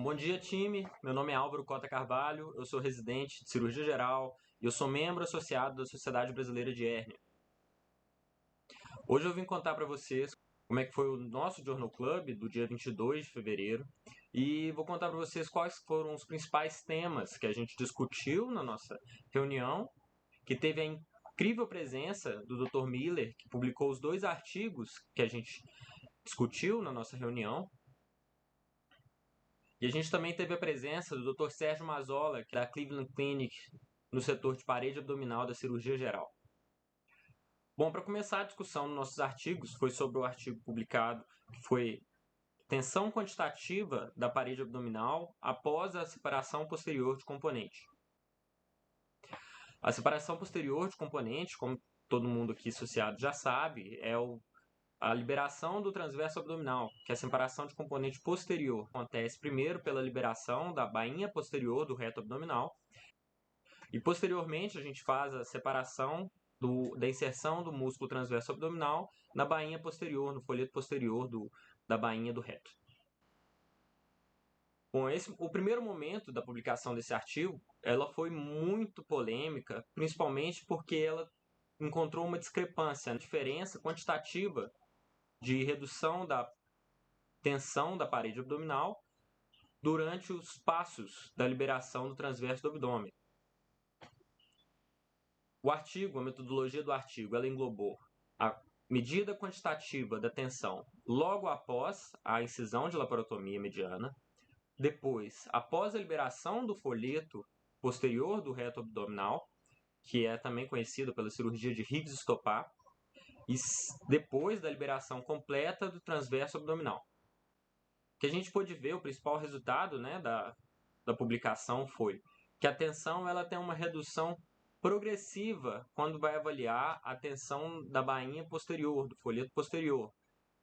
Bom dia, time. Meu nome é Álvaro Cota Carvalho, eu sou residente de cirurgia geral e eu sou membro associado da Sociedade Brasileira de Hérnia. Hoje eu vim contar para vocês como é que foi o nosso Journal Club do dia 22 de fevereiro e vou contar para vocês quais foram os principais temas que a gente discutiu na nossa reunião, que teve a incrível presença do Dr. Miller, que publicou os 2 artigos que a gente discutiu na nossa reunião. E a gente também teve a presença do Dr. Sérgio Mazzola, da Cleveland Clinic, no setor de parede abdominal da cirurgia geral. Bom, para começar a discussão nos nossos artigos, foi sobre o artigo publicado, que foi tensão quantitativa da parede abdominal após a separação posterior de componente. A separação posterior de componente, como todo mundo aqui associado já sabe, é a liberação do transverso abdominal, que é a separação de componente posterior. Acontece primeiro pela liberação da bainha posterior do reto abdominal e posteriormente a gente faz a separação da inserção do músculo transverso abdominal na bainha posterior, no folheto posterior da bainha do reto. Bom, o primeiro momento da publicação desse artigo, ela foi muito polêmica, principalmente porque ela encontrou uma discrepância, uma diferença quantitativa de redução da tensão da parede abdominal durante os passos da liberação do transverso do abdômen. O artigo, a metodologia do artigo, ela englobou a medida quantitativa da tensão logo após a incisão de laparotomia mediana, depois, após a liberação do folheto posterior do reto abdominal, que é também conhecido pela cirurgia de Higgs-Stoppa, e depois da liberação completa do transverso abdominal. O que a gente pôde ver, o principal resultado, né, da publicação foi que a tensão ela tem uma redução progressiva quando vai avaliar a tensão da bainha posterior, do folheto posterior,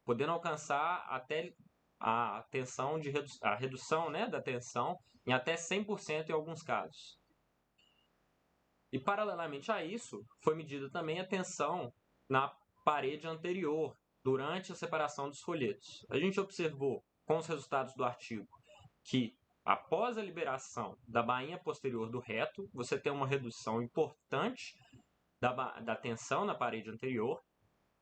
podendo alcançar até a redução, né, da tensão em até 100% em alguns casos. E paralelamente a isso, foi medida também a tensão na parede anterior durante a separação dos folhetos. A gente observou com os resultados do artigo que após a liberação da bainha posterior do reto, você tem uma redução importante da tensão na parede anterior,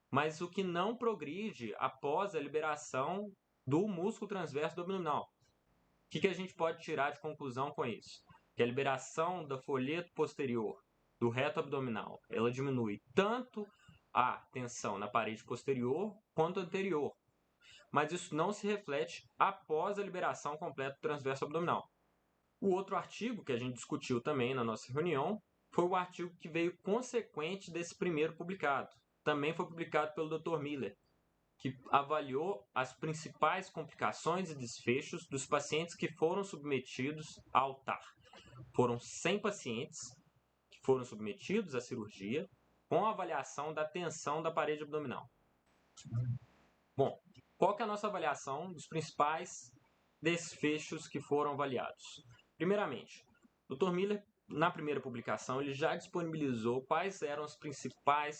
mas o que não progride após a liberação do músculo transverso do abdominal. O que a gente pode tirar de conclusão com isso? Que a liberação do folheto posterior do reto abdominal, ela diminui tanto a tensão na parede posterior quanto anterior, mas isso não se reflete após a liberação completa do transverso abdominal. O outro artigo que a gente discutiu também na nossa reunião foi o artigo que veio consequente desse primeiro publicado. Também foi publicado pelo Dr. Miller, que avaliou as principais complicações e desfechos dos pacientes que foram submetidos ao TAR. Foram 100 pacientes que foram submetidos à cirurgia com a avaliação da tensão da parede abdominal. Bom, qual que é a nossa avaliação dos principais desfechos que foram avaliados? Primeiramente, o Dr. Miller, na primeira publicação, ele já disponibilizou quais eram as principais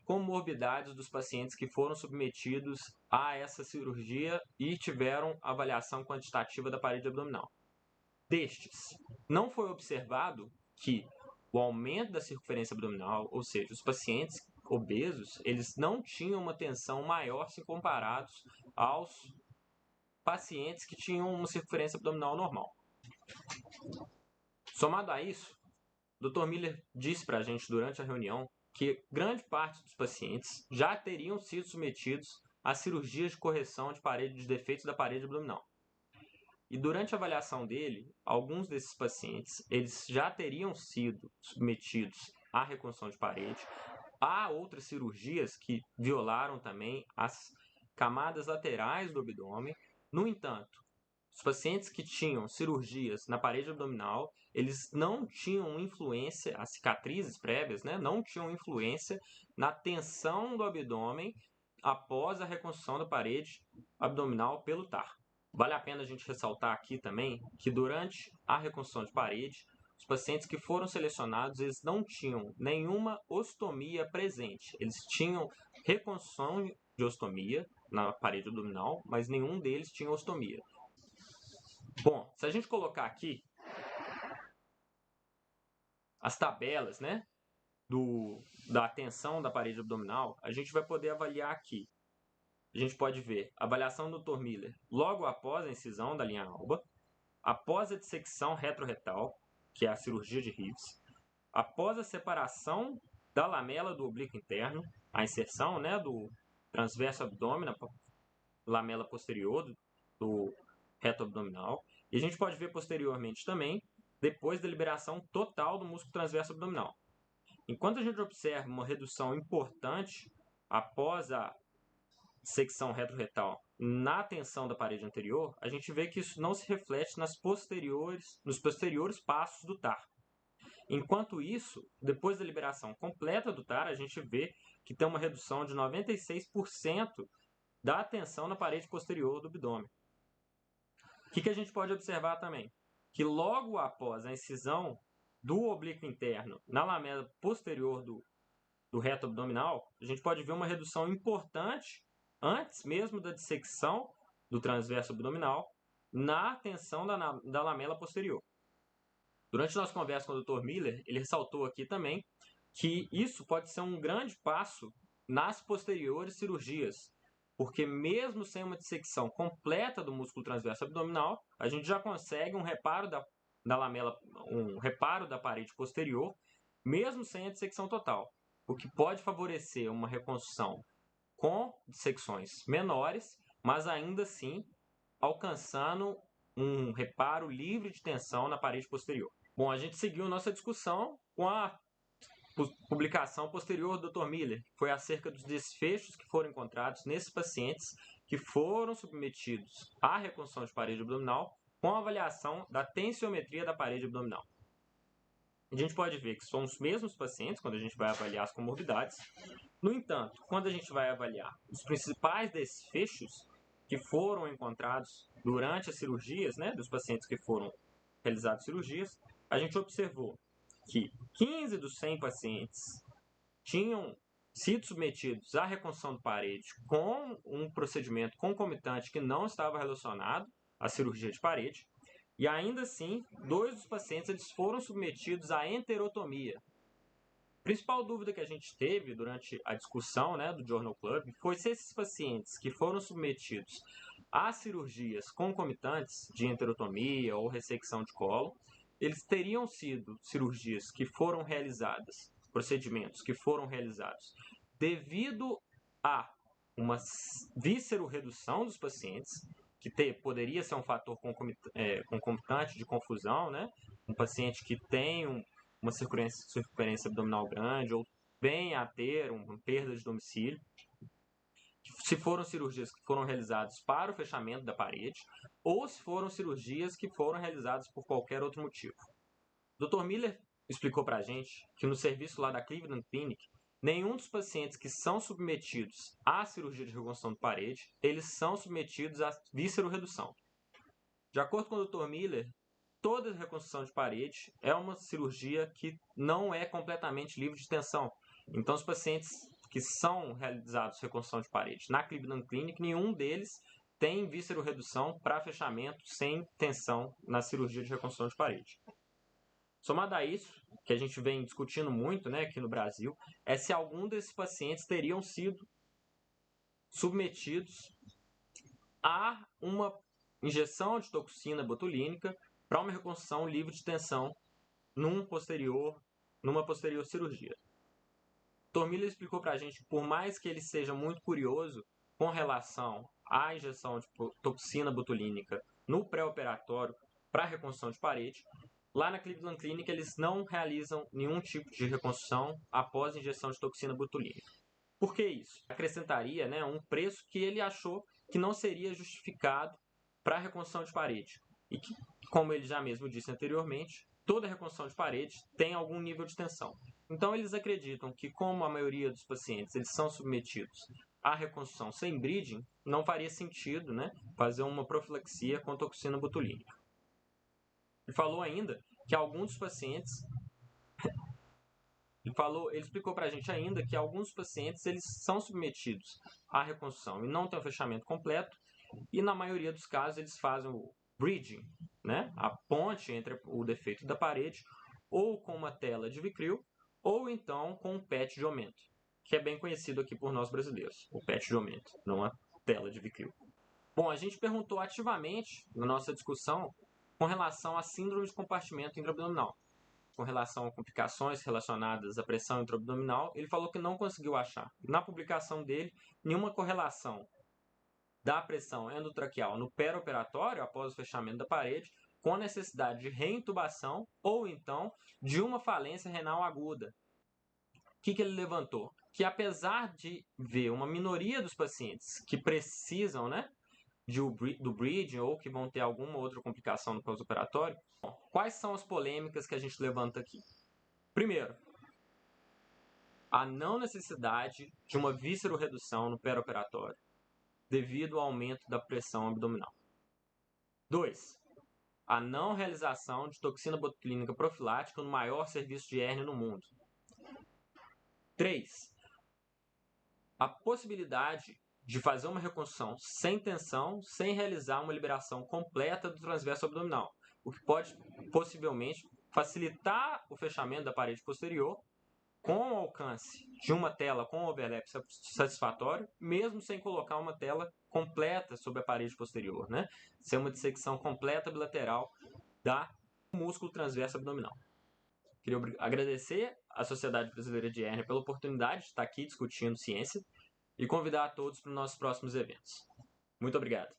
comorbidades dos pacientes que foram submetidos a essa cirurgia e tiveram avaliação quantitativa da parede abdominal. Destes, não foi observado que o aumento da circunferência abdominal, ou seja, os pacientes obesos, eles não tinham uma tensão maior se comparados aos pacientes que tinham uma circunferência abdominal normal. Somado a isso, o Dr. Miller disse para a gente durante a reunião que grande parte dos pacientes já teriam sido submetidos a cirurgias de correção de defeitos da parede abdominal. E durante a avaliação dele, alguns desses pacientes eles já teriam sido submetidos à reconstrução de parede. Há outras cirurgias que violaram também as camadas laterais do abdômen. No entanto, os pacientes que tinham cirurgias na parede abdominal, eles não tinham influência, as cicatrizes prévias, né, não tinham influência na tensão do abdômen após a reconstrução da parede abdominal pelo TAR. Vale a pena a gente ressaltar aqui também que durante a reconstrução de parede, os pacientes que foram selecionados, eles não tinham nenhuma ostomia presente. Eles tinham reconstrução de ostomia na parede abdominal, mas nenhum deles tinha ostomia. Bom, se a gente colocar aqui as tabelas, né, da tensão da parede abdominal, a gente vai poder avaliar aqui. A gente pode ver a avaliação do Dr. Miller logo após a incisão da linha alba, após a dissecção retroretal, que é a cirurgia de Reeves, após a separação da lamela do oblíquo interno, a inserção, né, do transverso abdômen, lamela posterior do reto abdominal, e a gente pode ver posteriormente também, depois da liberação total do músculo transverso abdominal. Enquanto a gente observa uma redução importante após a secção retroretal na tensão da parede anterior, a gente vê que isso não se reflete nos posteriores passos do TAR. Enquanto isso, depois da liberação completa do TAR, a gente vê que tem uma redução de 96% da tensão na parede posterior do abdômen. O que a gente pode observar também? Que logo após a incisão do oblíquo interno na lamela posterior do reto abdominal, a gente pode ver uma redução importante antes mesmo da dissecção do transverso abdominal na tensão da lamela posterior. Durante nossa conversa com o Dr. Miller, ele ressaltou aqui também que isso pode ser um grande passo nas posteriores cirurgias, porque mesmo sem uma dissecção completa do músculo transverso abdominal, a gente já consegue um reparo da lamela, um reparo da parede posterior, mesmo sem a dissecção total, o que pode favorecer uma reconstrução com dissecções menores, mas ainda assim alcançando um reparo livre de tensão na parede posterior. Bom, a gente seguiu nossa discussão com a publicação posterior do Dr. Miller, que foi acerca dos desfechos que foram encontrados nesses pacientes que foram submetidos à reconstrução de parede abdominal com a avaliação da tensiometria da parede abdominal. A gente pode ver que são os mesmos pacientes quando a gente vai avaliar as comorbidades. No entanto, quando a gente vai avaliar os principais desfechos que foram encontrados durante as cirurgias, né, dos pacientes que foram realizadas cirurgias, a gente observou que 15 dos 100 pacientes tinham sido submetidos à reconstrução de parede com um procedimento concomitante que não estava relacionado à cirurgia de parede, e ainda assim, 2 dos pacientes eles foram submetidos à enterotomia. A principal dúvida que a gente teve durante a discussão, né, do Journal Club foi se esses pacientes que foram submetidos a cirurgias concomitantes de enterotomia ou ressecção de colo, eles teriam sido cirurgias que foram realizadas, procedimentos que foram realizados devido a uma víscero-redução dos pacientes, que poderia ser um fator concomitante de confusão, né? Um paciente que tem uma circunferência abdominal grande ou vem a ter uma perda de domicílio, se foram cirurgias que foram realizadas para o fechamento da parede ou se foram cirurgias que foram realizadas por qualquer outro motivo. O Dr. Miller explicou para a gente que no serviço lá da Cleveland Clinic, nenhum dos pacientes que são submetidos à cirurgia de reconstrução de parede, eles são submetidos à víscero-redução. De acordo com o Dr. Miller, toda reconstrução de parede é uma cirurgia que não é completamente livre de tensão. Então, os pacientes que são realizados reconstrução de parede na Cleveland Clinic, nenhum deles tem víscero-redução para fechamento sem tensão na cirurgia de reconstrução de parede. Somado a isso, que a gente vem discutindo muito, né, aqui no Brasil, é se algum desses pacientes teriam sido submetidos a uma injeção de toxina botulínica para uma reconstrução livre de tensão numa posterior cirurgia. Dr. Miller explicou para a gente que, por mais que ele seja muito curioso com relação à injeção de toxina botulínica no pré-operatório para reconstrução de parede, lá na Cleveland Clinic eles não realizam nenhum tipo de reconstrução após a injeção de toxina botulínica. Por que isso? Acrescentaria, né, um preço que ele achou que não seria justificado para a reconstrução de parede. E que, como ele já mesmo disse anteriormente, toda reconstrução de parede tem algum nível de tensão. Então eles acreditam que, como a maioria dos pacientes eles são submetidos à reconstrução sem bridging, não faria sentido, né, fazer uma profilaxia com toxina botulínica. Ele falou ainda que alguns dos pacientes ele explicou para a gente ainda que alguns pacientes eles são submetidos à reconstrução e não tem o fechamento completo, e na maioria dos casos eles fazem o bridging, né? A ponte entre o defeito da parede, ou com uma tela de Vicryl, ou então com um PET de aumento, que é bem conhecido aqui por nós brasileiros, o PET de aumento, não a tela de Vicryl. Bom, a gente perguntou ativamente na nossa discussão com relação à síndrome de compartimento intraabdominal, com relação a complicações relacionadas à pressão intraabdominal. Ele falou que não conseguiu achar, na publicação dele, nenhuma correlação da pressão endotraqueal no perioperatório, após o fechamento da parede, com a necessidade de reintubação ou então de uma falência renal aguda. O que ele levantou? Que apesar de ver uma minoria dos pacientes que precisam, né, do bridging ou que vão ter alguma outra complicação no pós-operatório, quais são as polêmicas que a gente levanta aqui? Primeiro, a não necessidade de uma visceroredução no perioperatório, devido ao aumento da pressão abdominal. 2. A não realização de toxina botulínica profilática no maior serviço de hérnia no mundo. 3. A possibilidade de fazer uma reconstrução sem tensão, sem realizar uma liberação completa do transverso abdominal, o que pode possivelmente facilitar o fechamento da parede posterior com o alcance de uma tela com overlap satisfatório, mesmo sem colocar uma tela completa sobre a parede posterior, né? Ser uma dissecção completa bilateral do músculo transverso abdominal. Queria agradecer à Sociedade Brasileira de Hérnia pela oportunidade de estar aqui discutindo ciência e convidar a todos para os nossos próximos eventos. Muito obrigado.